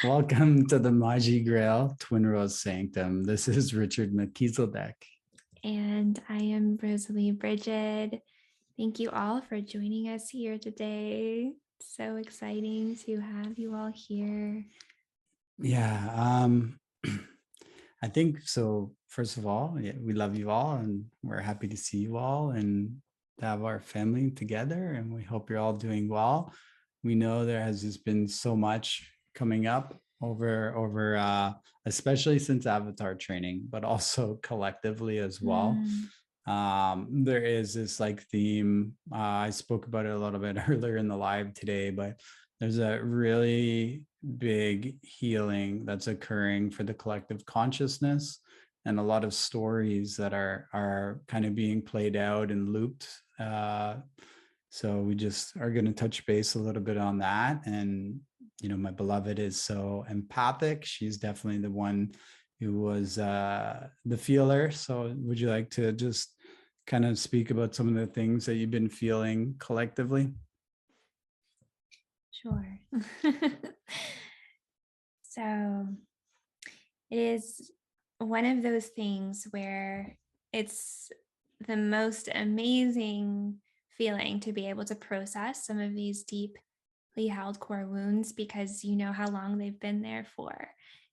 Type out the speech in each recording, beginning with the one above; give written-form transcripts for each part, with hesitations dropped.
Welcome to the Maji Grail Twin Rose Sanctum. This is Richard McKeeseldeck. And I am Rosalie Bridget. Thank you all for joining us here today. So exciting to have you all here. Yeah, I think so. First of all, we love you all and we're happy to see you all and to have our family together. And we hope you're all doing well. We know there has just been so much coming up over especially since Avatar training, but also collectively as well. There is this like theme. I spoke about it a little bit earlier in the live today, but there's a really big healing that's occurring for the collective consciousness, and a lot of stories that are kind of being played out and looped. So we just are going to touch base a little bit on that. And my beloved is so empathic. She's definitely the one who was the feeler. So would you like to just kind of speak about some of the things that you've been feeling collectively? Sure. So it is one of those things where it's the most amazing feeling to be able to process some of these deeply held core wounds, because you know how long they've been there for.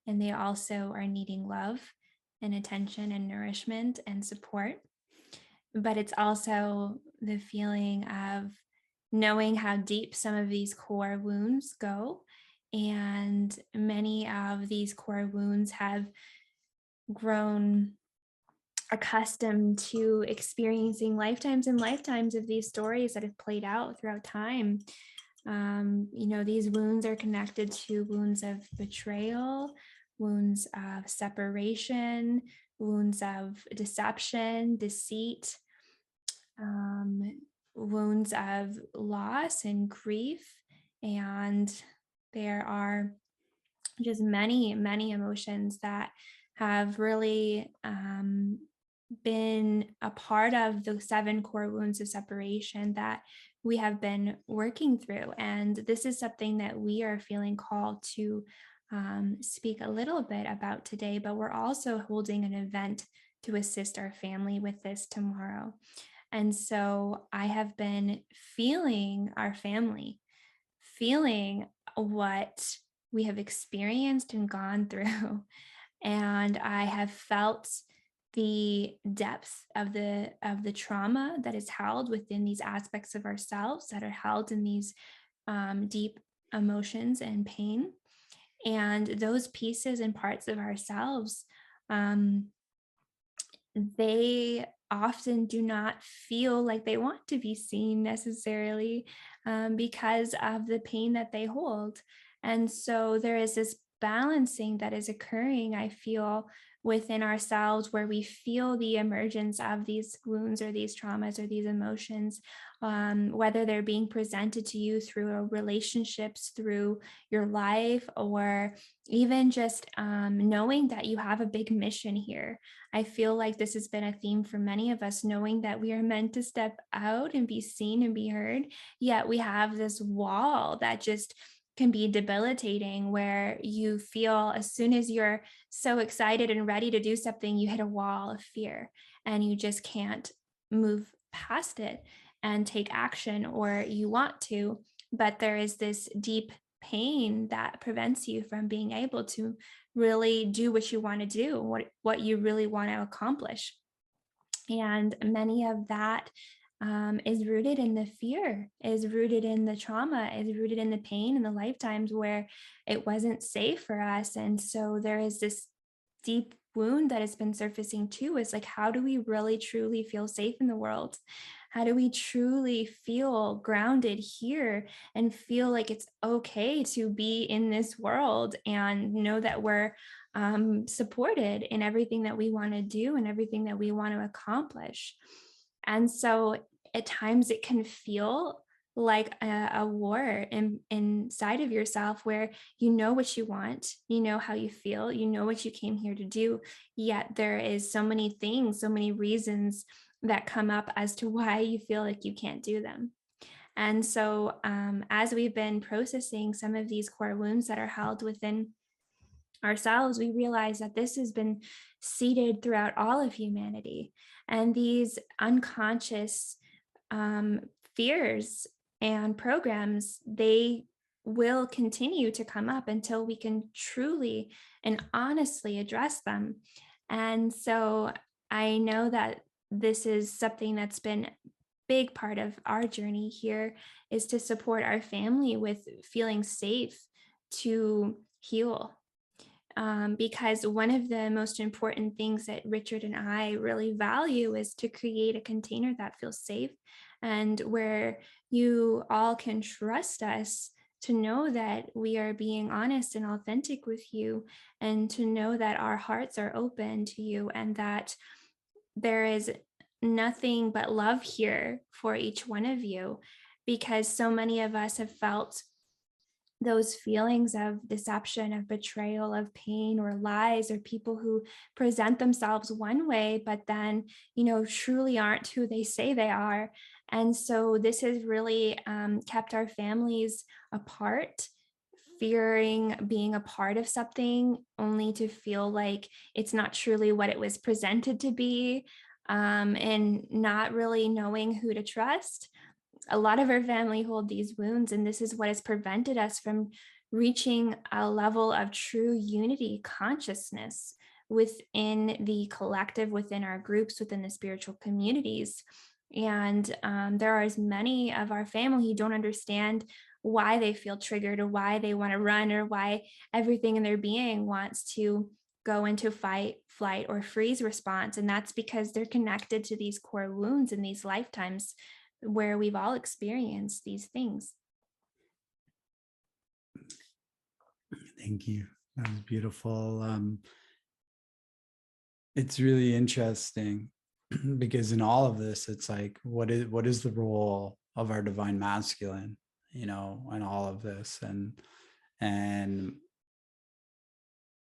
And they also are needing love and attention and nourishment and support. But it's also the feeling of knowing how deep some of these core wounds go. And many of these core wounds have grown accustomed to experiencing lifetimes and lifetimes of these stories that have played out throughout time. These wounds are connected to wounds of betrayal, wounds of separation, wounds of deception, deceit, wounds of loss and grief. And there are just many, many emotions that have really been a part of the 7 core wounds of separation that we have been working through. And this is something that we are feeling called to speak a little bit about today, but we're also holding an event to assist our family with this tomorrow. And so I have been feeling our family, feeling what we have experienced and gone through. And I have felt the depth of the trauma that is held within these aspects of ourselves, that are held in these deep emotions and pain. And those pieces and parts of ourselves, they often do not feel like they want to be seen necessarily, because of the pain that they hold. And so there is this balancing that is occurring, I feel, within ourselves, where we feel the emergence of these wounds or these traumas or these emotions, whether they're being presented to you through relationships, through your life, or even just knowing that you have a big mission here. I feel like this has been a theme for many of us, knowing that we are meant to step out and be seen and be heard, yet we have this wall that just can be debilitating, where you feel as soon as you're so excited and ready to do something, you hit a wall of fear and you just can't move past it and take action, or you want to, but there is this deep pain that prevents you from being able to really do what you want to do, what you really want to accomplish. And many of that is rooted in the fear, is rooted in the trauma, is rooted in the pain and the lifetimes where it wasn't safe for us. And so there is this deep wound that has been surfacing too, is like, how do we really truly feel safe in the world? How do we truly feel grounded here and feel like it's okay to be in this world and know that we're supported in everything that we want to do and everything that we want to accomplish? And so at times it can feel like a war inside of yourself, where you know what you want, you know how you feel, you know what you came here to do, yet there is so many things, so many reasons that come up as to why you feel like you can't do them. And so, as we've been processing some of these core wounds that are held within ourselves, we realize that this has been seeded throughout all of humanity. And these unconscious um, fears and programs, they will continue to come up until we can truly and honestly address them. And so I know that this is something that's been big part of our journey here, is to support our family with feeling safe to heal, because one of the most important things that Richard and I really value is to create a container that feels safe and where you all can trust us to know that we are being honest and authentic with you, and to know that our hearts are open to you, and that there is nothing but love here for each one of you, because so many of us have felt those feelings of deception, of betrayal, of pain, or lies, or people who present themselves one way, but then, truly aren't who they say they are. And so this has really kept our families apart, fearing being a part of something only to feel like it's not truly what it was presented to be, and not really knowing who to trust. A lot of our family hold these wounds, and this is what has prevented us from reaching a level of true unity consciousness within the collective, within our groups, within the spiritual communities. And there are as many of our family who don't understand why they feel triggered, or why they want to run, or why everything in their being wants to go into fight, flight, or freeze response. And that's because they're connected to these core wounds in these lifetimes where we've all experienced these things. Thank you. That was beautiful. It's really interesting because in all of this, it's like, what is the role of our divine masculine, in all of this, and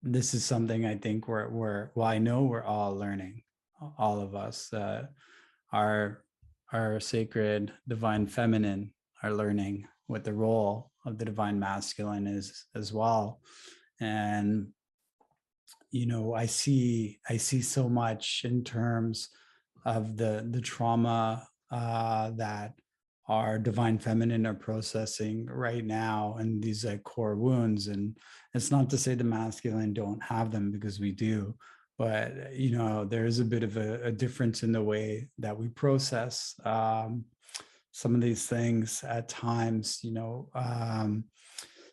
this is something I think well, I know we're all learning, all of us. Our our sacred divine feminine are learning what the role of the divine masculine is as well. And I see so much in terms of the trauma that our divine feminine are processing right now, and these like core wounds. And it's not to say the masculine don't have them, because we do, but there is a bit of a difference in the way that we process some of these things at times.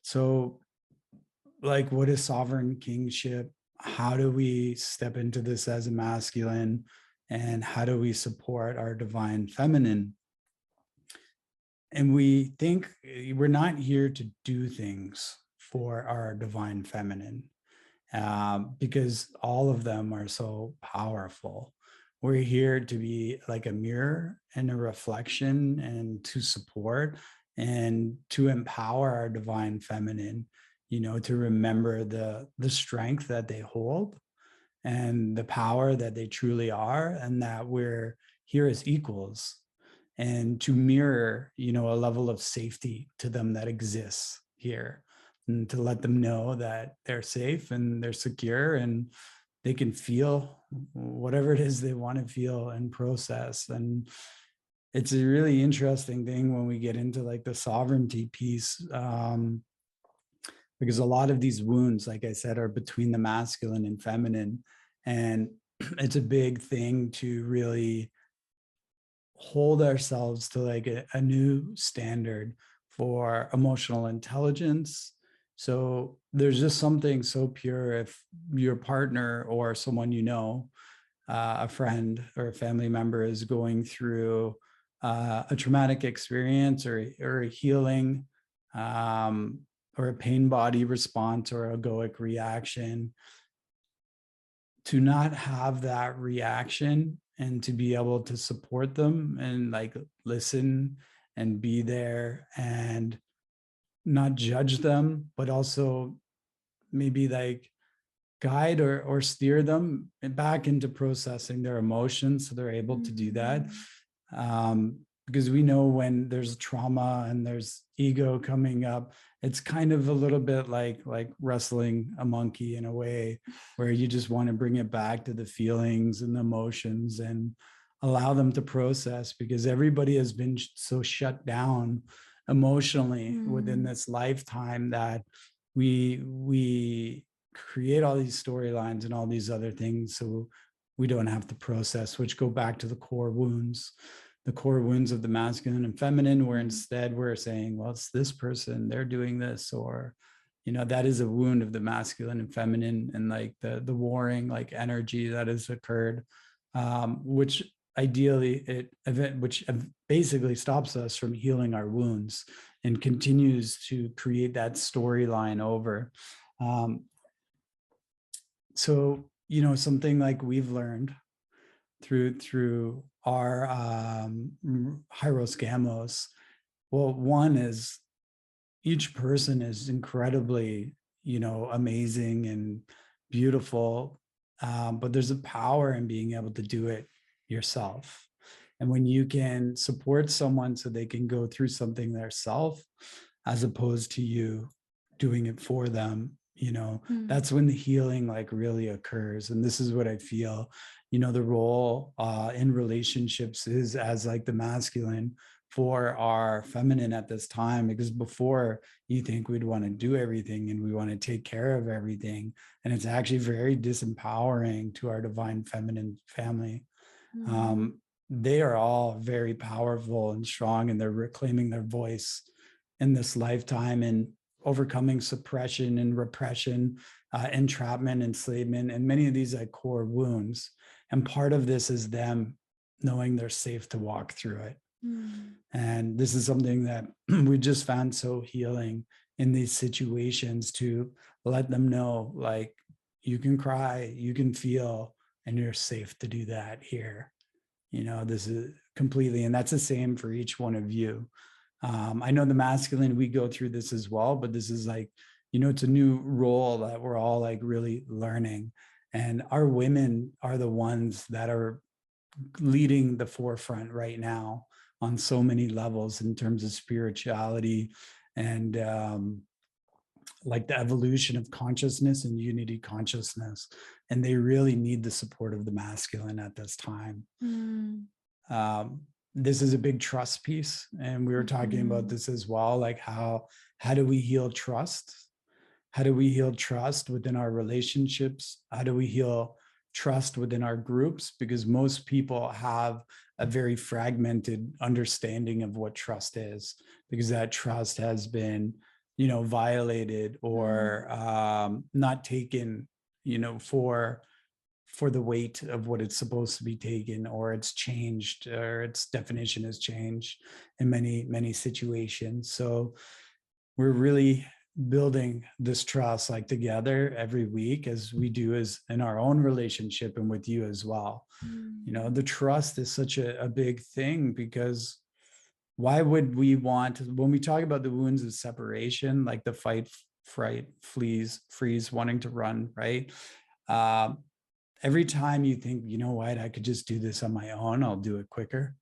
So, like, what is sovereign kingship? How do we step into this as a masculine, and how do we support our divine feminine? And we think we're not here to do things for our divine feminine, because all of them are so powerful. We're here to be like a mirror and a reflection, and to support and to empower our divine feminine, to remember the strength that they hold, and the power that they truly are, and that we're here as equals, and to mirror, a level of safety to them that exists here, and to let them know that they're safe and they're secure, and they can feel whatever it is they want to feel and process. And it's a really interesting thing when we get into like the sovereignty piece, because a lot of these wounds, like I said, are between the masculine and feminine. And it's a big thing to really hold ourselves to like a new standard for emotional intelligence. So there's just something so pure if your partner or someone a friend or a family member is going through a traumatic experience, or a healing, or a pain body response, or egoic reaction, to not have that reaction, and to be able to support them and like listen and be there, and not judge them, but also maybe like guide or steer them back into processing their emotions, so they're able to do that. Mm. um, because we know when there's trauma and there's ego coming up, it's kind of a little bit like wrestling a monkey in a way, where you just want to bring it back to the feelings and the emotions and allow them to process, because everybody has been so shut down emotionally within Mm. this lifetime that we create all these storylines and all these other things so we don't have to process, which go back to the core wounds of the masculine and feminine, where Mm. instead we're saying, well, it's this person, they're doing this, or that is a wound of the masculine and feminine, and like the warring like energy that has occurred, which ideally which basically stops us from healing our wounds and continues to create that storyline over. um, so something like we've learned through our Hyros Gamos. Well, one is each person is incredibly, amazing and beautiful, but there's a power in being able to do it yourself. And when you can support someone so they can go through something themselves, as opposed to you doing it for them, Mm. that's when the healing like really occurs. And this is what I feel, the role in relationships is as like the masculine for our feminine at this time, because before you think we'd want to do everything and we want to take care of everything, and it's actually very disempowering to our divine feminine family. Mm. um, they are all very powerful and strong, and they're reclaiming their voice in this lifetime and overcoming suppression and repression, entrapment, enslavement, and many of these like core wounds. And part of this is them knowing they're safe to walk through it. Mm. And this is something that we just found so healing in these situations, to let them know, like, you can cry, you can feel, and you're safe to do that here. This is completely, and that's the same for each one of you. I know the masculine, we go through this as well, but this is like, it's a new role that we're all like really learning. And our women are the ones that are leading the forefront right now on so many levels in terms of spirituality and like the evolution of consciousness and unity consciousness. And they really need the support of the masculine at this time. Mm. um, this is a big trust piece, and we were talking about Mhm. this as well, like how do we heal trust? How do we heal trust within our relationships? How do we heal trust within our groups? Because most people have a very fragmented understanding of what trust is, because that trust has been, violated Mm. or not taken, for the weight of what it's supposed to be taken, or it's changed, or its definition has changed in many many situations. So we're really building this trust like together every week, as we do as in our own relationship and with you as well. Mm. The trust is such a big thing, because why would we want, when we talk about the wounds of separation, like the fight, fright, flees, freeze, wanting to run, right? um, every time you think, what, I could just do this on my own, I'll do it quicker.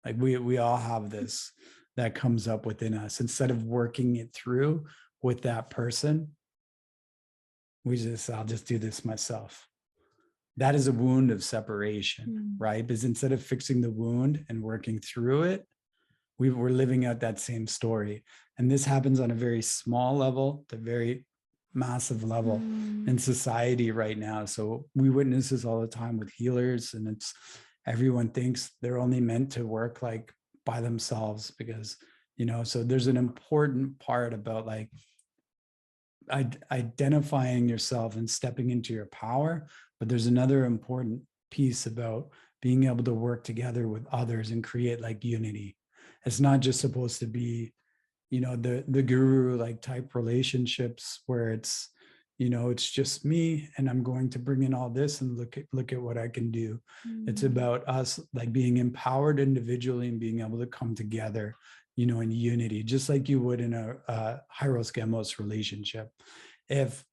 Like we all have this that comes up within us. Instead of working it through with that person, I'll just do this myself. That is a wound of separation, Mm. right? Because instead of fixing the wound and working through it, we're living out that same story. And this happens on a very small level to very massive level Mm. in society right now. So we witness this all the time with healers, and it's everyone thinks they're only meant to work like by themselves, because so there's an important part about like identifying yourself and stepping into your power, but there's another important piece about being able to work together with others and create like unity. It's not just supposed to be the guru like type relationships where it's just me and I'm going to bring in all this and look at what I can do. It's Mm. about us like being empowered individually and being able to come together in unity, just like you would in a Hyros Gamos relationship. If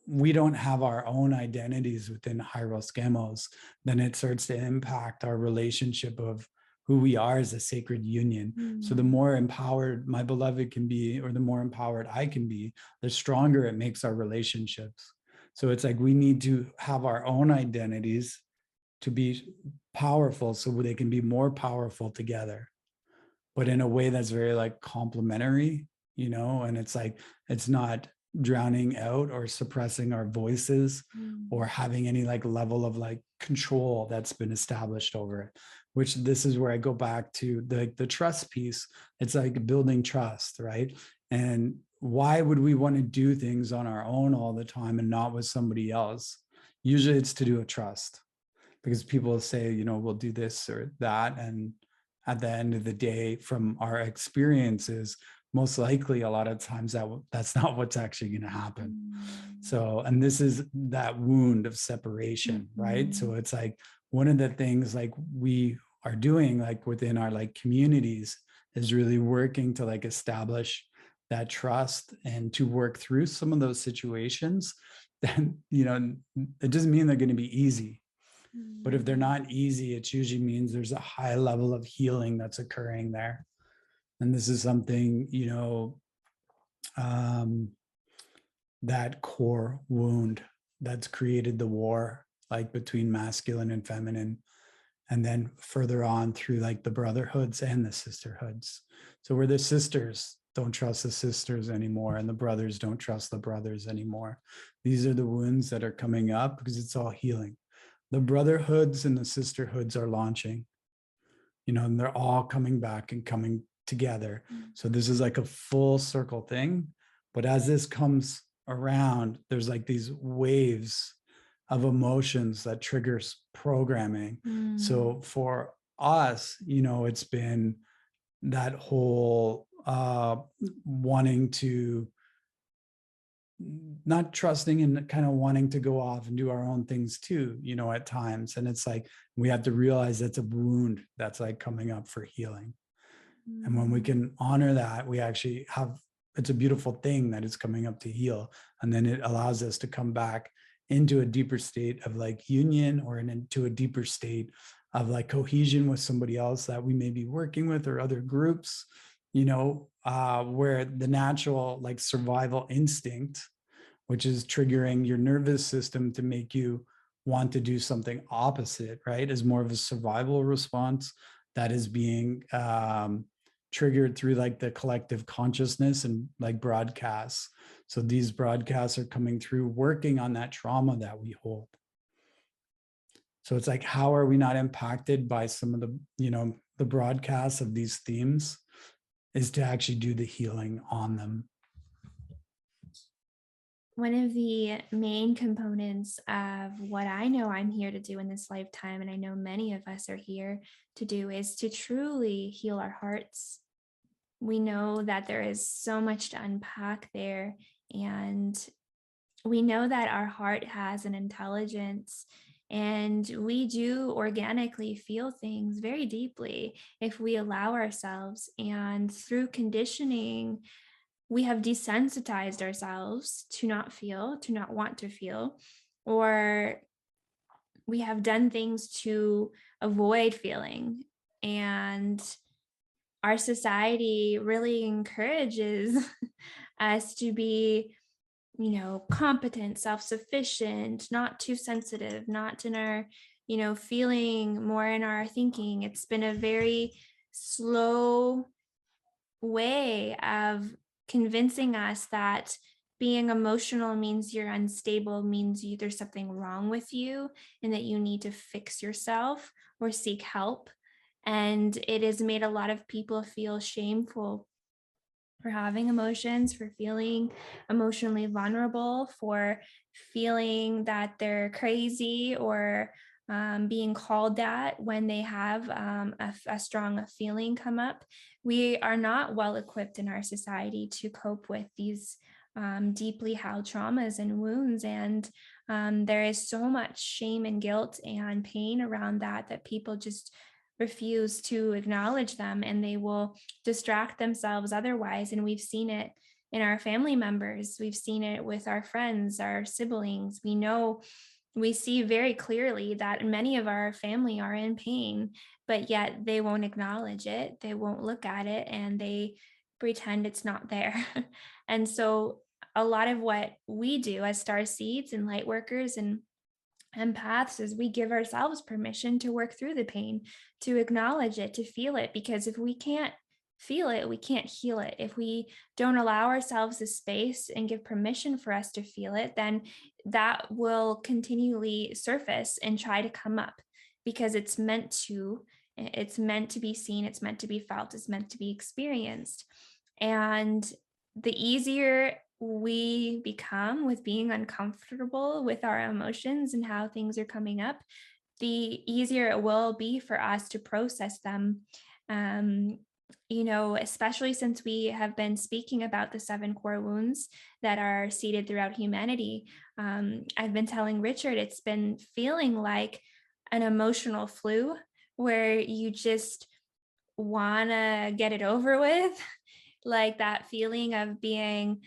we don't have our own identities within Hyros Gamos, then it starts to impact our relationship of who we are as a sacred union. So the more empowered my beloved can be, or the more empowered I can be, the stronger it makes our relationships. So it's like we need to have our own identities to be powerful so they can be more powerful together, but in a way that's very like complementary, and it's like it's not drowning out or suppressing our voices or having any like level of like control that's been established over it, which this is where I go back to the trust piece. It's like building trust, right? And why would we want to do things on our own all the time and not with somebody else? Usually it's to do with trust, because people say, we'll do this or that. And at the end of the day, from our experiences, most likely a lot of times that's not what's actually going to happen. So, and this is that wound of separation, right? So it's like one of the things like we are doing like within our like communities is really working to like establish that trust and to work through some of those situations. Then, it doesn't mean they're going to be easy. But if they're not easy, it usually means there's a high level of healing that's occurring there. And this is something, that core wound that's created the war, like between masculine and feminine. And then further on through like the brotherhoods and the sisterhoods. So where the sisters don't trust the sisters anymore and the brothers don't trust the brothers anymore. These are the wounds that are coming up because it's all healing. The brotherhoods and the sisterhoods are launching, and they're all coming back and coming together. So this is like a full circle thing. But as this comes around, there's like these waves of emotions that triggers programming. So for us, it's been that whole wanting to not trusting and kind of wanting to go off and do our own things too, at times. And it's like we have to realize that's a wound that's like coming up for healing. And when we can honor that, we actually have, it's a beautiful thing that is coming up to heal. And then it allows us to come back into a deeper state of like union, or into a deeper state of like cohesion with somebody else that we may be working with, or other groups, where the natural like survival instinct, which is triggering your nervous system to make you want to do something opposite, right, is more of a survival response that is being triggered through like the collective consciousness and like broadcasts. So these broadcasts are coming through, working on that trauma that we hold. So it's like, how are we not impacted by some of the, the broadcasts of these themes, is to actually do the healing on them. One of the main components of what I know I'm here to do in this lifetime, and I know many of us are here to do, is to truly heal our hearts. We know that there is so much to unpack there, and we know that our heart has an intelligence, and we do organically feel things very deeply if we allow ourselves. And through conditioning, we have desensitized ourselves to not feel, to not want to feel, or we have done things to avoid feeling. And our society really encourages us to be, competent, self-sufficient, not too sensitive, not in our, feeling, more in our thinking. It's been a very slow way of convincing us that being emotional means you're unstable, means there's something wrong with you, and that you need to fix yourself or seek help. And it has made a lot of people feel shameful for having emotions, for feeling emotionally vulnerable, for feeling that they're crazy, or being called that when they have a strong feeling come up. We are not well equipped in our society to cope with these deeply held traumas and wounds. And there is so much shame and guilt and pain around that people just refuse to acknowledge them, and they will distract themselves otherwise. And we've seen it in our family members, we've seen it with our friends, our siblings. We know we see very clearly that many of our family are in pain, but yet they won't acknowledge it, they won't look at it, and they pretend it's not there. And so a lot of what we do as star seeds and light workers and empaths is we give ourselves permission to work through the pain, to acknowledge it, to feel it. Because if we can't feel it, we can't heal it. If we don't allow ourselves the space and give permission for us to feel it, then that will continually surface and try to come up, because it's meant to be seen, it's meant to be felt, it's meant to be experienced. And the easier we become with being uncomfortable with our emotions and how things are coming up, the easier it will be for us to process them. Um, Especially since we have been speaking about the seven core wounds that are seated throughout humanity. I've been telling Richard it's been feeling like an emotional flu where you just want to get it over with, like that feeling of being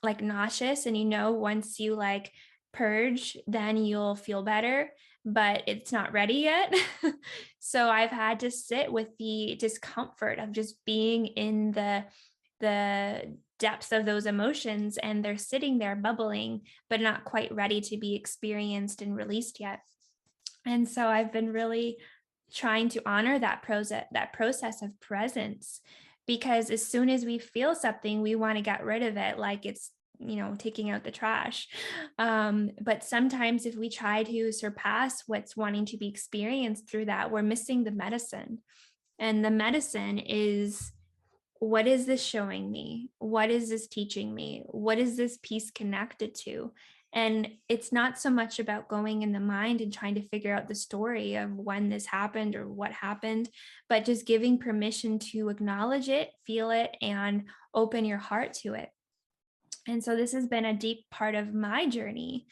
like nauseous, and once you like purge, then you'll feel better, but it's not ready yet. So I've had to sit with the discomfort of just being in the depths of those emotions, and they're sitting there bubbling but not quite ready to be experienced and released yet. And so I've been really trying to honor that process of presence, because as soon as we feel something, we want to get rid of it like it's taking out the trash. But sometimes if we try to surpass what's wanting to be experienced through that, we're missing the medicine. And the medicine is, what is this showing me? What is this teaching me? What is this piece connected to? And it's not so much about going in the mind and trying to figure out the story of when this happened or what happened, but just giving permission to acknowledge it, feel it, and open your heart to it. And so this has been a deep part of my journey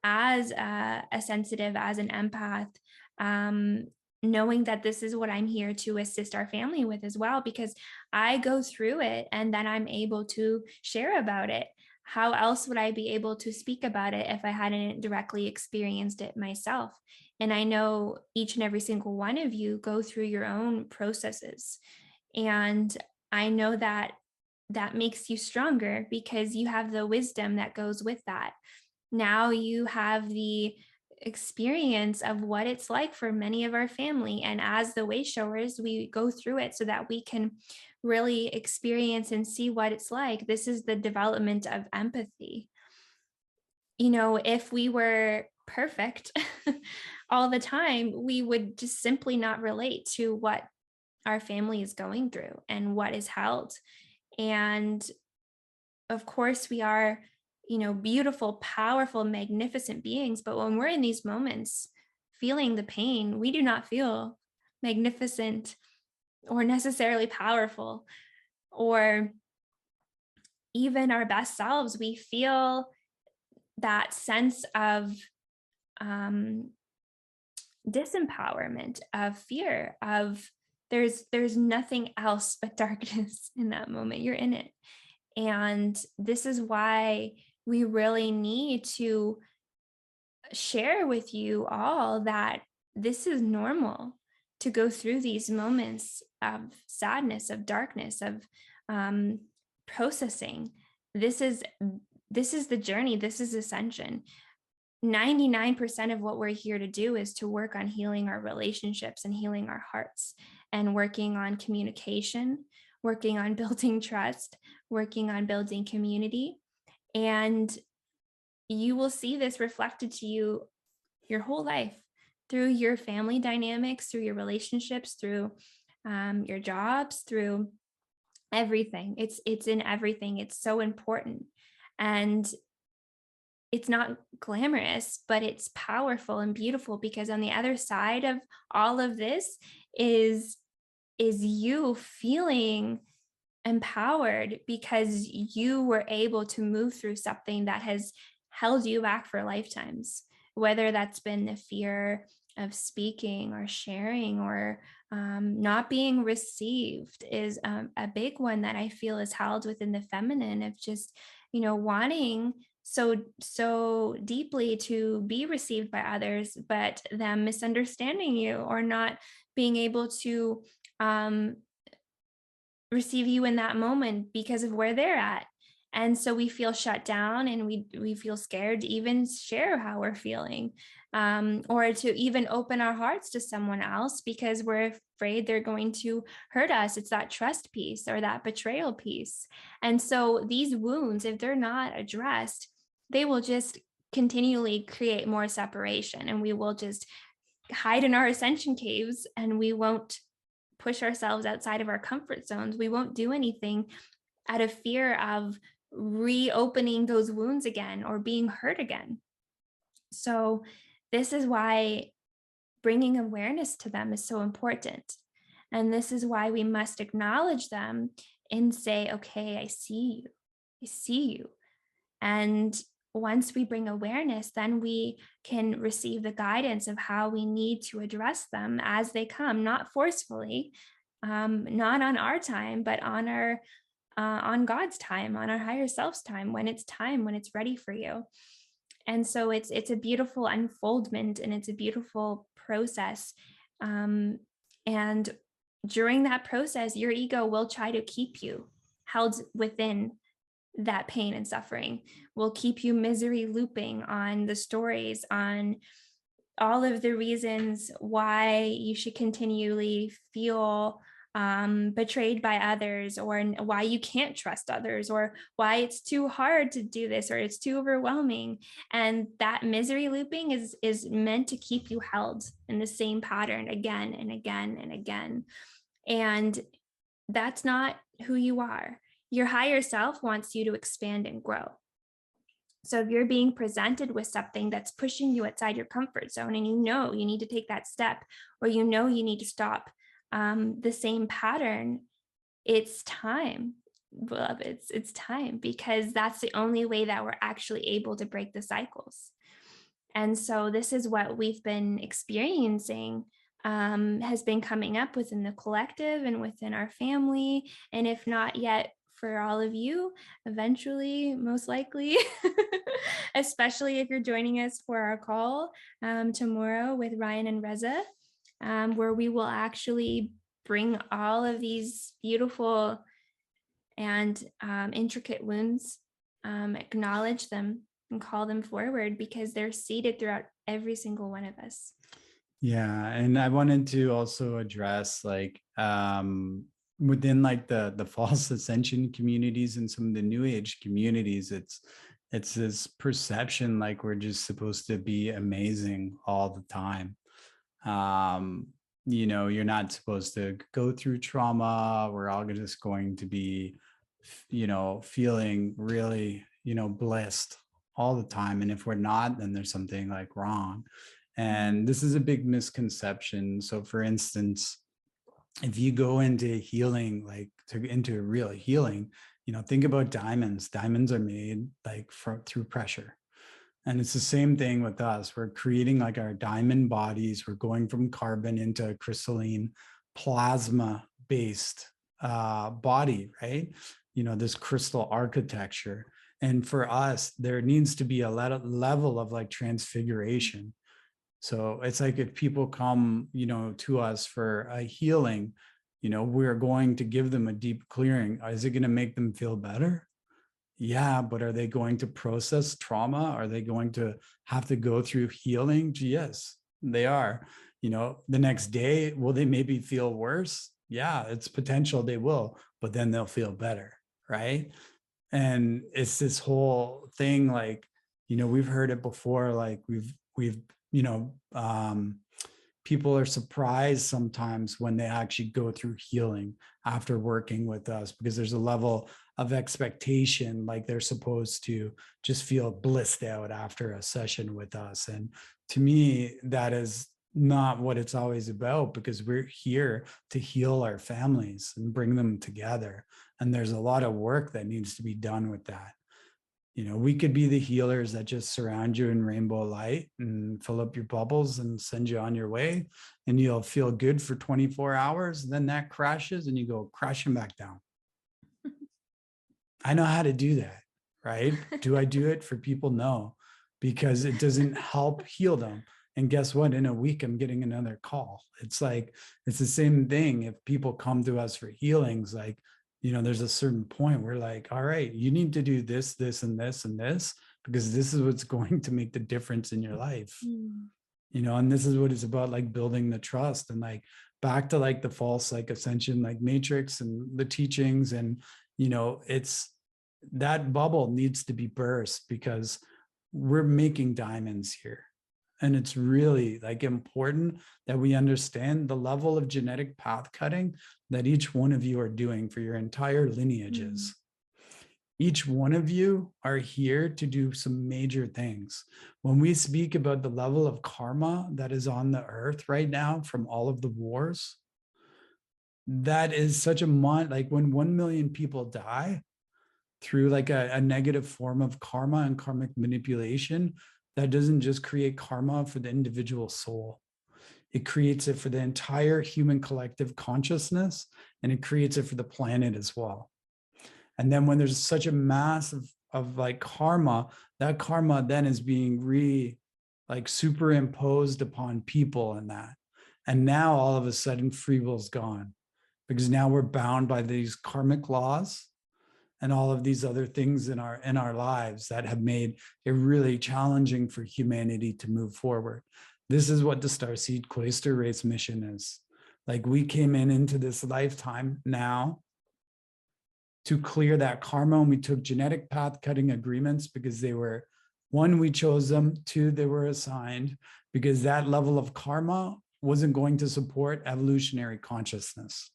as a sensitive, as an empath, um, knowing that this is what I'm here to assist our family with as well, because I go through it and then I'm able to share about it. How else would I be able to speak about it if I hadn't directly experienced it myself? And I know each and every single one of you go through your own processes. And I know that that makes you stronger because you have the wisdom that goes with that. Now you have the experience of what it's like for many of our family. And as the way showers, we go through it so that we can really experience and see what it's like. This is the development of empathy. If we were perfect all the time, we would just simply not relate to what our family is going through and what is held. And of course, we are, beautiful, powerful, magnificent beings. But when we're in these moments feeling the pain, we do not feel magnificent or necessarily powerful or even our best selves. We feel that sense of um, disempowerment, of fear, of there's nothing else but darkness in that moment. You're in it. And this is why we really need to share with you all that this is normal to go through these moments of sadness, of darkness, of um, processing. This is this is the journey. This is ascension. 99% of what we're here to do is to work on healing our relationships and healing our hearts and working on communication, working on building trust, working on building community. And you will see this reflected to you your whole life through your family dynamics, through your relationships, through your jobs, through everything. It's in everything. It's so important. And it's not glamorous, but it's powerful and beautiful, because on the other side of all of this is you feeling empowered because you were able to move through something that has held you back for lifetimes, whether that's been the fear of speaking or sharing or not being received is a big one that I feel is held within the feminine, of just wanting so deeply to be received by others, but them misunderstanding you or not being able to um, receive you in that moment because of where they're at. And so we feel shut down, and we feel scared to even share how we're feeling, or to even open our hearts to someone else because we're afraid they're going to hurt us. It's that trust piece or that betrayal piece. And so these wounds, if they're not addressed, they will just continually create more separation, and we will just hide in our ascension caves, and we won't push ourselves outside of our comfort zones. We won't do anything out of fear of reopening those wounds again or being hurt again. So, this is why bringing awareness to them is so important. And this is why we must acknowledge them and say, okay, I see you. I see you. And once we bring awareness, then we can receive the guidance of how we need to address them as they come, not forcefully, not on our time, but on God's time, on our higher self's time, when it's ready for you. And so it's a beautiful unfoldment, and it's a beautiful process. Um, and during that process, your ego will try to keep you held within that pain and suffering, will keep you misery looping on the stories, on all of the reasons why you should continually feel betrayed by others, or why you can't trust others, or why it's too hard to do this, or it's too overwhelming. And that misery looping is meant to keep you held in the same pattern again and again and again. And that's not who you are. Your higher self wants you to expand and grow. So if you're being presented with something that's pushing you outside your comfort zone, and you know you need to take that step, or you know you need to stop the same pattern, it's time, beloved. It's time, because that's the only way that we're actually able to break the cycles. And so this is what we've been experiencing, has been coming up within the collective and within our family. And if not yet for all of you, eventually, most likely, especially if you're joining us for our call tomorrow with Ryan and Reza, where we will actually bring all of these beautiful and intricate wounds, acknowledge them and call them forward, because they're seated throughout every single one of us. Yeah, and I wanted to also address like within like the false ascension communities and some of the new age communities, it's this perception like we're just supposed to be amazing all the time. um you're not supposed to go through trauma. We're all just going to be feeling really blessed all the time, and if we're not, then there's something like wrong. And this is a big misconception. So for instance, if you go into healing, like into real healing, think about diamonds. Diamonds are made like through pressure. And it's the same thing with us. We're creating like our diamond bodies. We're going from carbon into a crystalline plasma based body, right? This crystal architecture. And for us, there needs to be a level of like transfiguration. So it's like if people come, to us for a healing, we're going to give them a deep clearing. Is it going to make them feel better? Yeah, but are they going to process trauma? Are they going to have to go through healing? Yes, they are. The next day, will they maybe feel worse? Yeah, it's potential they will, but then they'll feel better, right? And it's this whole thing, like, we've heard it before, like we've you know people are surprised sometimes when they actually go through healing after working with us, because there's a level of expectation, like they're supposed to just feel blissed out after a session with us. And to me, that is not what it's always about, because we're here to heal our families and bring them together. And there's a lot of work that needs to be done with that. We could be the healers that just surround you in rainbow light and fill up your bubbles and send you on your way, and you'll feel good for 24 hours. Then that crashes and you go crashing back down. I know how to do that, right? Do I do it for people? No, because it doesn't help heal them. And guess what? In a week, I'm getting another call. It's like, it's the same thing. If people come to us for healings, like, there's a certain point where like, all right, you need to do this, this, and this, and this, because this is what's going to make the difference in your life. Mm. And this is what it's about, like building the trust, and like back to like the false like ascension, like matrix and the teachings. And, it's that bubble needs to be burst, because we're making diamonds here. And it's really like important that we understand the level of genetic path cutting that each one of you are doing for your entire lineages. Each one of you are here to do some major things. When we speak about the level of karma that is on the earth right now from all of the wars, that is such a like when 1 million people die through like a negative form of karma and karmic manipulation, that doesn't just create karma for the individual soul. It creates it for the entire human collective consciousness, and it creates it for the planet as well. And then when there's such a mass of like karma, that karma then is being like superimposed upon people in that. And now all of a sudden free will's gone, because now we're bound by these karmic laws and all of these other things in our lives that have made it really challenging for humanity to move forward. This is what the Starseed Cloister Race mission is. Like, we came into this lifetime now to clear that karma, and we took genetic path cutting agreements because they were, one, we chose them, two, they were assigned, because that level of karma wasn't going to support evolutionary consciousness.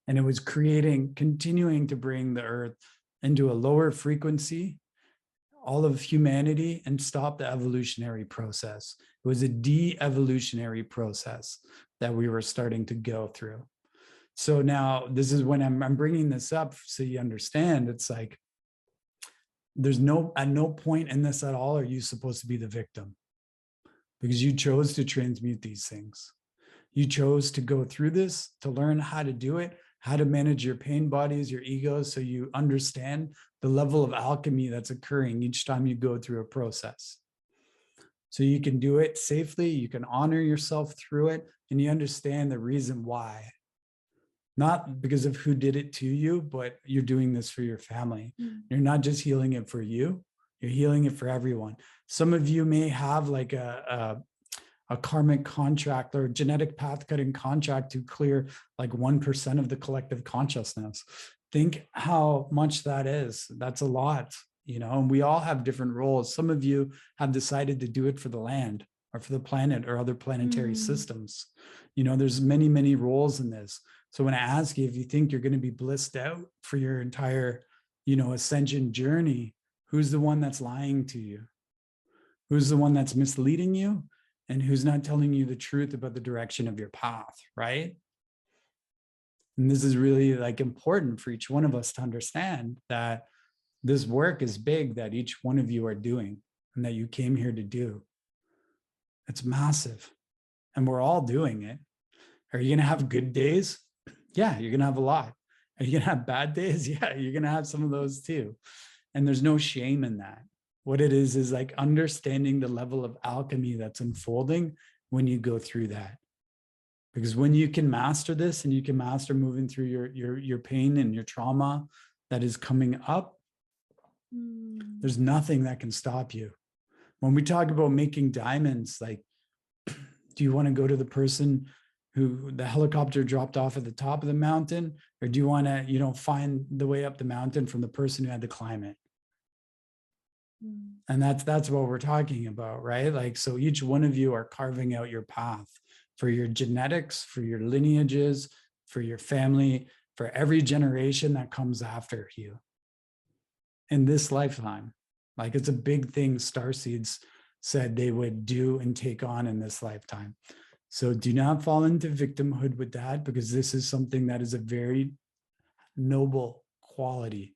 And it was continuing to bring the earth into a lower frequency, all of humanity, and stop the evolutionary process. It was a de-evolutionary process that we were starting to go through. So now this is when I'm bringing this up so you understand. It's like, at no point in this at all are you supposed to be the victim, because you chose to transmute these things. You chose to go through this, to learn how to do it, how to manage your pain bodies, your egos, so you understand the level of alchemy that's occurring each time you go through a process. So you can do it safely, you can honor yourself through it, and you understand the reason why. Not because of who did it to you, but you're doing this for your family. You're not just healing it for you, you're healing it for everyone. Some of you may have like a karmic contract or genetic path cutting contract to clear like 1% of the collective consciousness. Think how much that is. That's a lot, and we all have different roles. Some of you have decided to do it for the land or for the planet or other planetary systems. There's many, many roles in this. So when I ask you if you think you're going to be blissed out for your entire, ascension journey, who's the one that's lying to you? Who's the one that's misleading you? And who's not telling you the truth about the direction of your path, right? And this is really like important for each one of us to understand that this work is big that each one of you are doing and that you came here to do. It's massive. And we're all doing it. Are you going to have good days? Yeah, you're going to have a lot. Are you going to have bad days? Yeah, you're going to have some of those too. And there's no shame in that. What it is like understanding the level of alchemy that's unfolding when you go through that. Because when you can master this and you can master moving through your pain and your trauma that is coming up, there's nothing that can stop you. When we talk about making diamonds, like, do you want to go to the person who the helicopter dropped off at the top of the mountain, or do you want to, find the way up the mountain from the person who had to climb it? And that's what we're talking about, right? Like, so each one of you are carving out your path for your genetics, for your lineages, for your family, for every generation that comes after you in this lifetime. Like, it's a big thing Starseeds said they would do and take on in this lifetime. So do not fall into victimhood with that, because this is something that is a very noble quality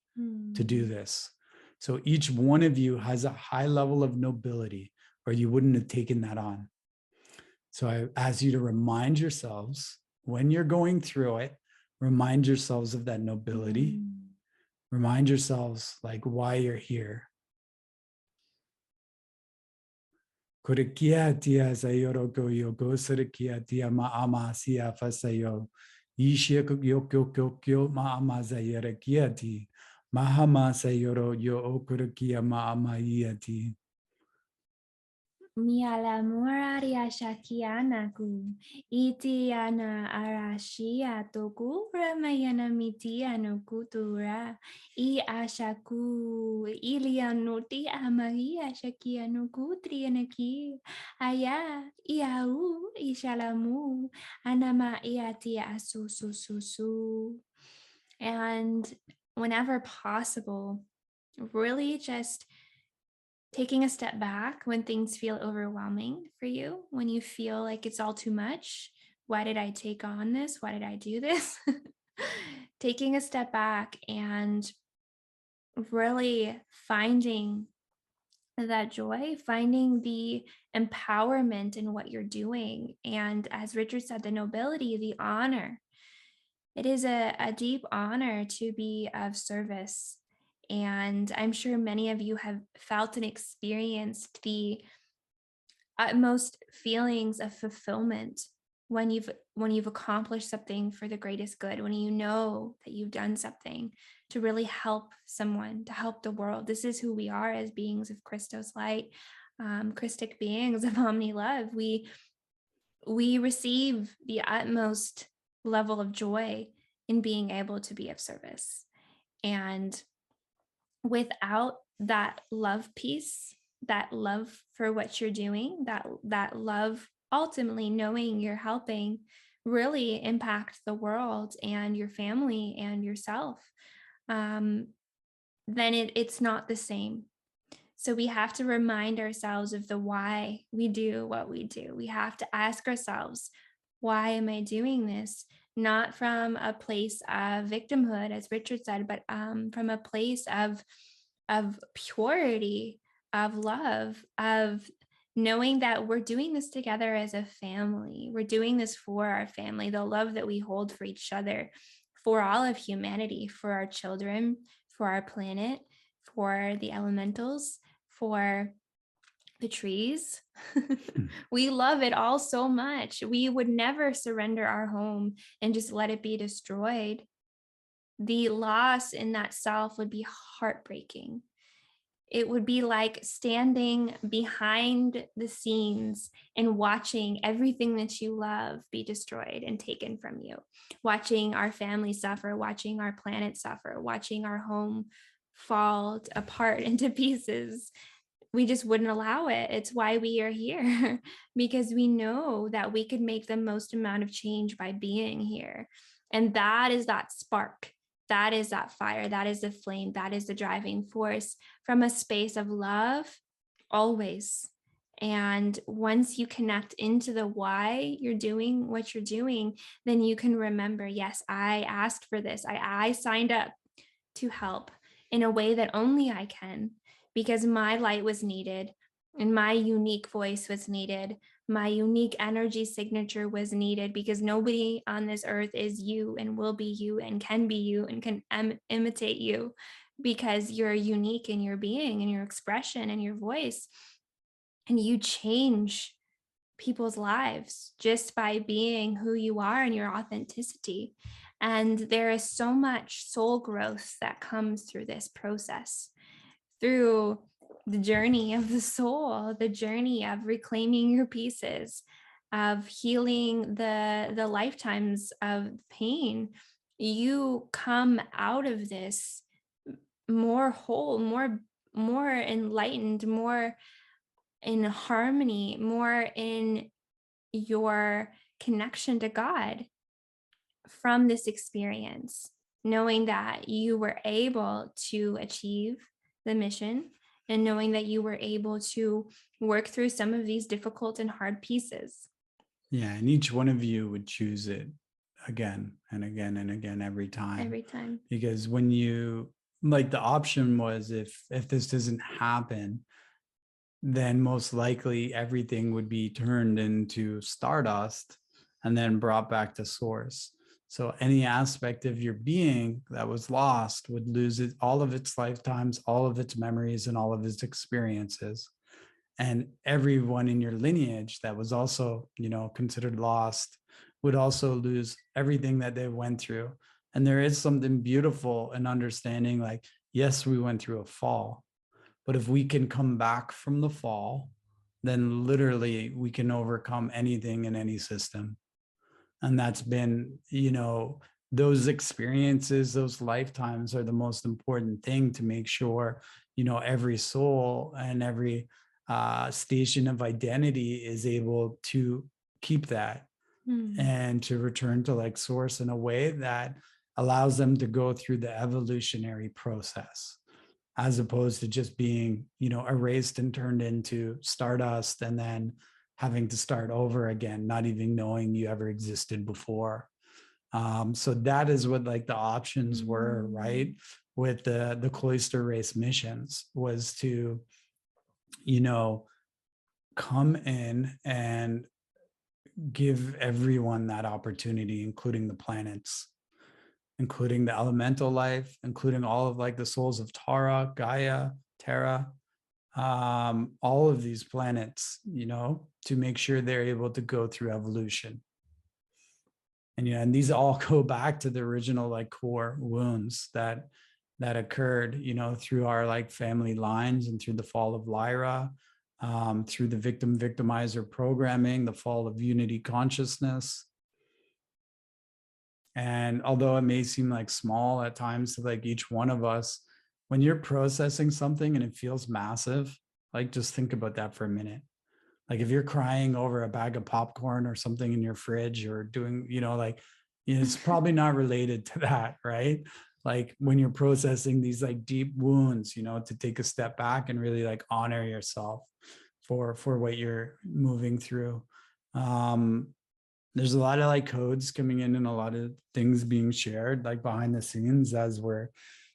to do this. So each one of you has a high level of nobility, or you wouldn't have taken that on. So I ask you to remind yourselves when you're going through it, remind yourselves of that nobility, Remind yourselves like why you're here. Kurikia tia sayoro go yogo surikia tia maama sia fasayo. Ishia yo maama sayara kiati. Mahama sayoro yo okurikia maama iati. Miala moraria shakianaku, itiana arashia toku, ramayana mitiano kutura, I ashaku, ilianuti amaria shakiano kutrianaki, aya, iau, ishalamu, anama iati asu su su su. And whenever possible, really just taking a step back when things feel overwhelming for you, when you feel like it's all too much. Why did I take on this? Why did I do this? Taking a step back and really finding that joy, finding the empowerment in what you're doing. And as Richard said, the nobility, the honor. It is a deep honor to be of service. And I'm sure many of you have felt and experienced the utmost feelings of fulfillment when you've accomplished something for the greatest good, when you know that you've done something to really help someone, to help the world. This is who we are as beings of Christos light, Christic beings of Omni love. We receive the utmost level of joy in being able to be of service. And without that love piece, that love for what you're doing, that love ultimately knowing you're helping really impact the world and your family and yourself, then it's not the same. So we have to remind ourselves of the why we do what we do. We have to ask ourselves, why am I doing this? Not from a place of victimhood, as Richard said, but from a place of purity, of love, of knowing that we're doing this together as a family. We're doing this for our family, the love that we hold for each other, for all of humanity, for our children, for our planet, for the elementals, for the trees. We love it all so much. We would never surrender our home and just let it be destroyed. The loss in that self would be heartbreaking. It would be like standing behind the scenes and watching everything that you love be destroyed and taken from you, watching our family suffer, watching our planet suffer, watching our home fall apart into pieces. We just wouldn't allow it. It's why we are here, because we know that we could make the most amount of change by being here. And that is that spark. That is that fire. That is the flame. That is the driving force from a space of love, always. And once you connect into the why you're doing what you're doing, then you can remember, yes, I asked for this. I signed up to help in a way that only I can, because my light was needed and my unique voice was needed. My unique energy signature was needed, because nobody on this earth is you and will be you and can be you and can imitate you, because you're unique in your being and your expression and your voice. And you change people's lives just by being who you are and your authenticity. And there is so much soul growth that comes through this process, through the journey of the soul, the journey of reclaiming your pieces, of healing the lifetimes of pain. You come out of this more whole, more enlightened, more in harmony, more in your connection to God from this experience, knowing that you were able to achieve the mission and knowing that you were able to work through some of these difficult and hard pieces. Yeah, and each one of you would choose it again and again and again every time. Every time. Because when you, like, the option was, if this doesn't happen, then most likely everything would be turned into stardust and then brought back to source. So any aspect of your being that was lost would lose it, all of its lifetimes, all of its memories, and all of its experiences. And everyone in your lineage that was also, considered lost would also lose everything that they went through. And there is something beautiful in understanding, like, yes, we went through a fall, but if we can come back from the fall, then literally we can overcome anything in any system. And that's been, those experiences, those lifetimes are the most important thing to make sure, every soul and every station of identity is able to keep that Mm. and to return to like source in a way that allows them to go through the evolutionary process, as opposed to just being, erased and turned into stardust and then having to start over again, not even knowing you ever existed before. So that is what like the options were, right? With the cloister race missions was to, come in and give everyone that opportunity, including the planets, including the elemental life, including all of like the souls of Tara, Gaia, Terra, all of these planets, to make sure they're able to go through evolution. And these all go back to the original like core wounds that occurred, through our like family lines and through the fall of Lyra, through the victim victimizer programming, the fall of unity consciousness. And although it may seem like small at times to like each one of us, when you're processing something and it feels massive, like just think about that for a minute. Like if you're crying over a bag of popcorn or something in your fridge or doing, it's probably not related to that, right? Like when you're processing these like deep wounds, to take a step back and really like honor yourself for what you're moving through. There's a lot of like codes coming in and a lot of things being shared like behind the scenes as we're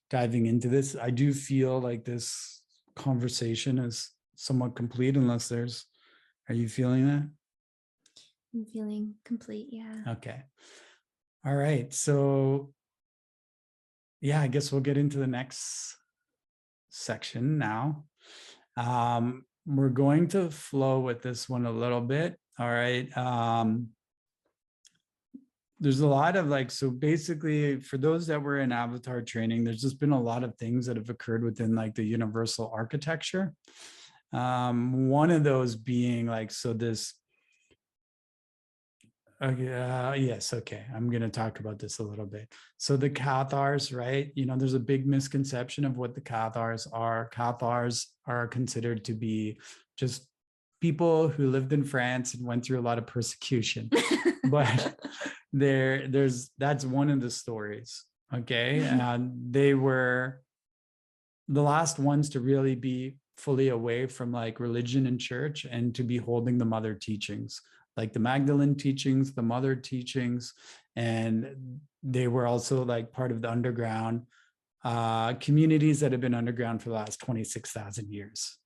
diving into this. I do feel like this conversation is somewhat complete unless there's, are you feeling that? I'm feeling complete. Yeah. Okay. All right. So yeah, I guess we'll get into the next section now. We're going to flow with this one a little bit. All right. There's a lot of like, so basically for those that were in avatar training, there's just been a lot of things that have occurred within like the universal architecture. One of those being like, so this, yes, okay, I'm going to talk about this a little bit. So the Cathars, right? There's a big misconception of what the Cathars are. Cathars are considered to be just people who lived in France and went through a lot of persecution. But that's one of the stories. Okay. And they were the last ones to really be fully away from like religion and church and to be holding the mother teachings, like the Magdalene teachings, the mother teachings. And they were also like part of the underground communities that have been underground for the last 26,000 years.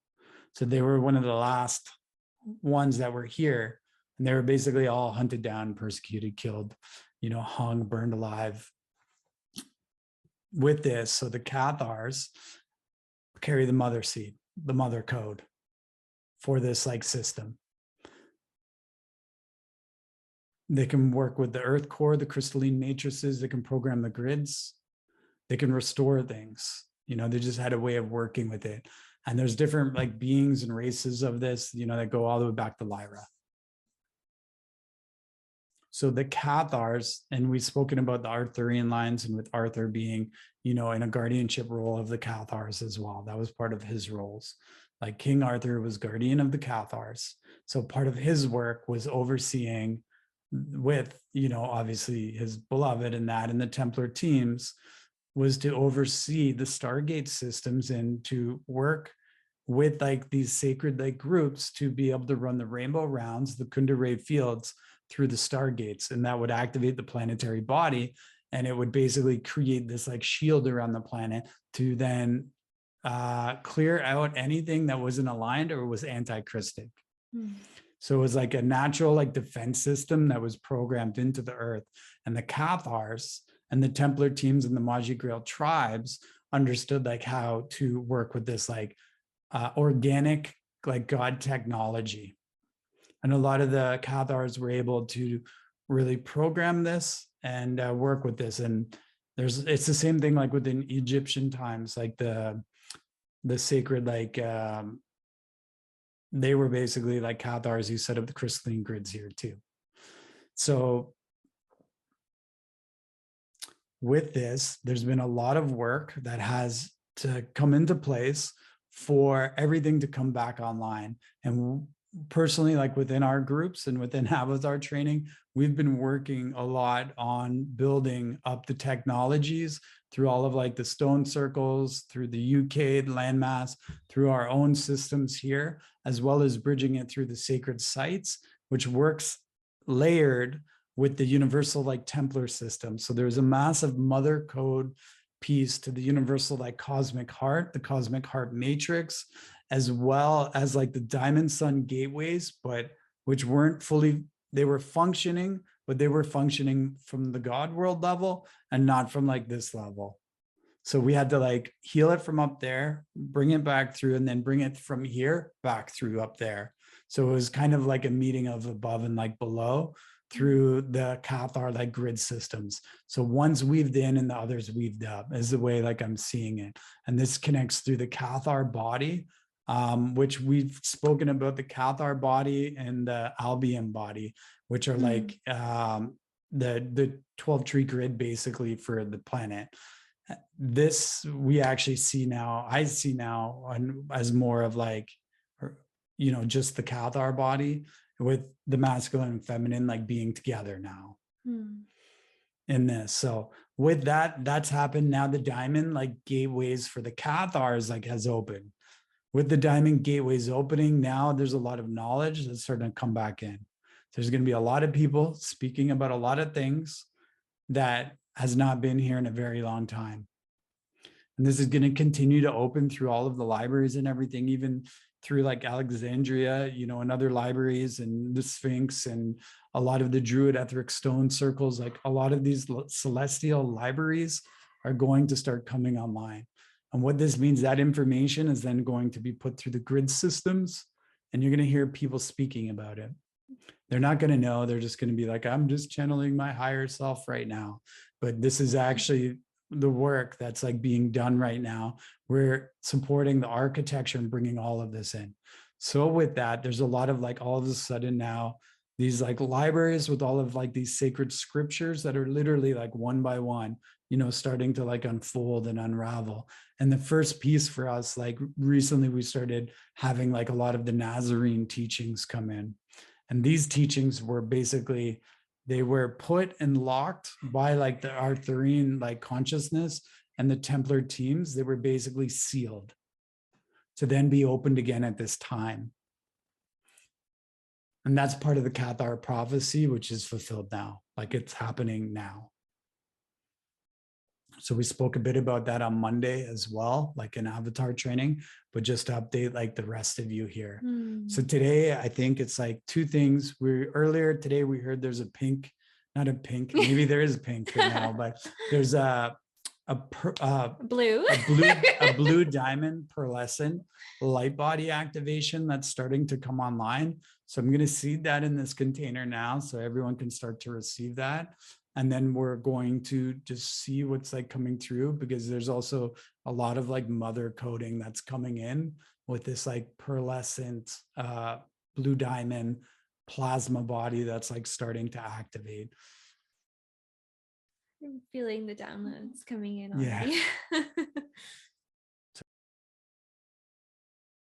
So they were one of the last ones that were here. And they were basically all hunted down, persecuted, killed, hung, burned alive with this. So the Cathars carry the mother seed, the mother code for this like system. They can work with the earth core, the crystalline matrices, they can program the grids, they can restore things. They just had a way of working with it. And there's different like beings and races of this, that go all the way back to Lyra. So the Cathars, and we've spoken about the Arthurian lines, and with Arthur being, in a guardianship role of the Cathars as well. That was part of his roles. Like King Arthur was guardian of the Cathars. So part of his work was overseeing with, obviously his beloved and that and the Templar teams was to oversee the Stargate systems and to work with like these sacred like groups to be able to run the rainbow rounds, the Kundera fields through the stargates, and that would activate the planetary body, and it would basically create this like shield around the planet to then clear out anything that wasn't aligned or was anti-Christic. So it was like a natural like defense system that was programmed into the earth. And the Cathars and the Templar teams and the Maji Grail tribes understood like how to work with this like organic like God technology. And a lot of the Cathars were able to really program this and work with this. And it's the same thing like within Egyptian times, like the sacred like they were basically like Cathars who set up the crystalline grids here too. So with this, there's been a lot of work that has to come into place for everything to come back online. And personally, like within our groups and within Avatar training, we've been working a lot on building up the technologies through all of like the stone circles, through the UK landmass, through our own systems here, as well as bridging it through the sacred sites, which works layered with the universal like Templar system. So there's a massive mother code piece to the universal like cosmic heart, the cosmic heart matrix, as well as like the diamond sun gateways, but which weren't fully, they were functioning, but they were functioning from the God world level and not from like this level. So we had to like heal it from up there, bring it back through, and then bring it from here back through up there. So it was kind of like a meeting of above and like below through the Cathar like grid systems. So one's weaved in and the other's weaved up is the way like I'm seeing it. And this connects through the Cathar body, which we've spoken about the Cathar body and the Albion body, which are like the 12 tree grid basically for the planet. This we actually see now, I see now as more of like, you know, just the Cathar body with the masculine and feminine like being together now in this. So with that, that's happened. Now the diamond like gateways for the Cathars like has opened. With the diamond gateways opening, now there's a lot of knowledge that's starting to come back in. There's going to be a lot of people speaking about a lot of things that has not been here in a very long time. And this is going to continue to open through all of the libraries and everything, even through like Alexandria, you know, and other libraries and the Sphinx and a lot of the Druid etheric stone circles. Like a lot of these celestial libraries are going to start coming online. And what this means, that information is then going to be put through the grid systems, and you're going to hear people speaking about it. They're not going to know. They're just going to be like, I'm just channeling my higher self right now. But this is actually the work that's like being done right now. We're supporting the architecture and bringing all of this in. So with that, there's a lot of like all of a sudden now these like libraries with all of like these sacred scriptures that are literally like one by one, you know, starting to like unfold and unravel. And the first piece for us, like recently we started having like a lot of the Nazarene teachings come in. And these teachings were basically, they were put and locked by like the Arthurian like consciousness and the Templar teams. They were basically sealed to then be opened again at this time. And that's part of the Cathar prophecy, which is fulfilled now. Like it's happening now. So we spoke a bit about that on Monday as well, like in avatar training, but just to update like the rest of you here. So today, I think it's like two things. Earlier today, we heard there's a pink, not a pink, maybe there is pink for now, but there's blue a blue diamond pearlescent light body activation that's starting to come online. So I'm going to seed that in this container now so everyone can start to receive that. And then we're going to just see what's like coming through, because there's also a lot of like mother coding that's coming in with this like pearlescent blue diamond plasma body that's like starting to activate. I'm feeling the downloads coming in already. Yeah.